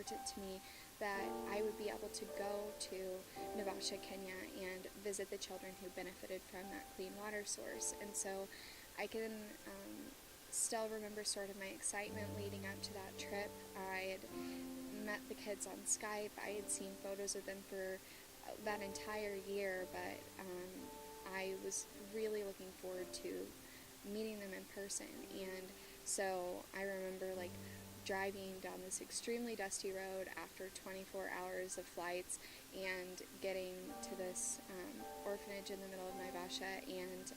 important to me that I would be able to go to Naivasha, Kenya, and visit the children who benefited from that clean water source. And so I can still remember sort of my excitement leading up to that trip. I had met the kids on Skype. I had seen photos of them for that entire year, but I was really looking forward to meeting them in person. And so I remember like driving down this extremely dusty road after 24 hours of flights and getting to this orphanage in the middle of Naivasha and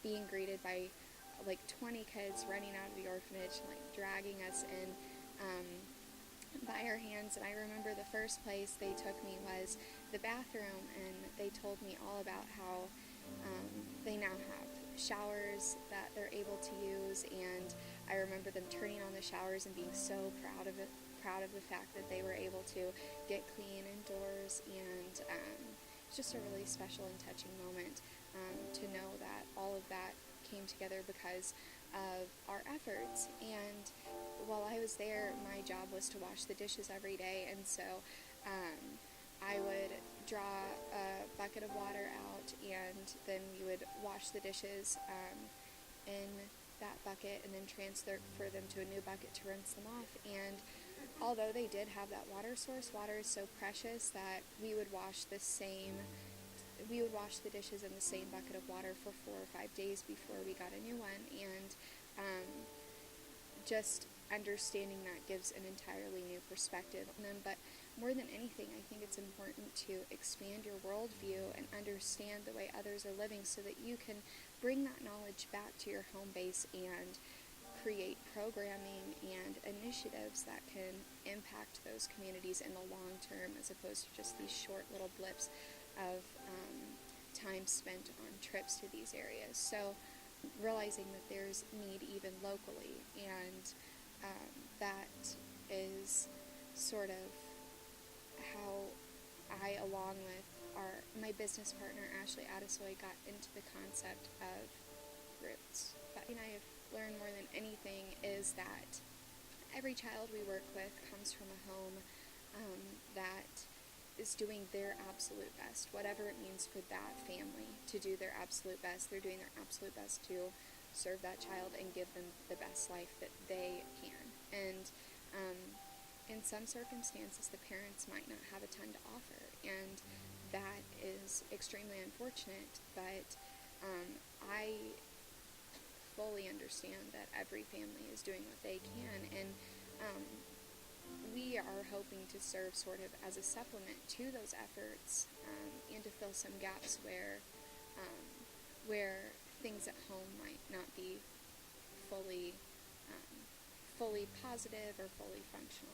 being greeted by like 20 kids running out of the orphanage, like dragging us in by our hands. And I remember the first place they took me was the bathroom, and they told me all about how they now have showers that they're able to use, and I remember them turning on the showers and being so proud of it, proud of the fact that they were able to get clean indoors. And it's just a really special and touching moment to know that all of that came together because of our efforts. And while I was there, my job was to wash the dishes every day, and so I would draw a bucket of water out, and then we would wash the dishes in that bucket and then transfer them to a new bucket to rinse them off. And although they did have that water source, water is so precious that we would wash the dishes in the same bucket of water for 4 or 5 days before we got a new one. And just understanding that gives an entirely new perspective on them. But more than anything, I think it's important to expand your worldview and understand the way others are living so that you can bring that knowledge back to your home base and create programming and initiatives that can impact those communities in the long term, as opposed to just these short little blips of time spent on trips to these areas. So realizing that there's need even locally, and that is sort of how I, along with my business partner Ashley Adesoy, got into the concept of Roots. What I have learned more than anything is that every child we work with comes from a home that is doing their absolute best, whatever it means for that family to do their absolute best. They're doing their absolute best to serve that child and give them the best life that they can. And in some circumstances, the parents might not have a ton to offer, and that is extremely unfortunate. But I fully understand that every family is doing what they can, and we are hoping to serve sort of as a supplement to those efforts, and to fill some gaps where things at home might not be fully positive or fully functional.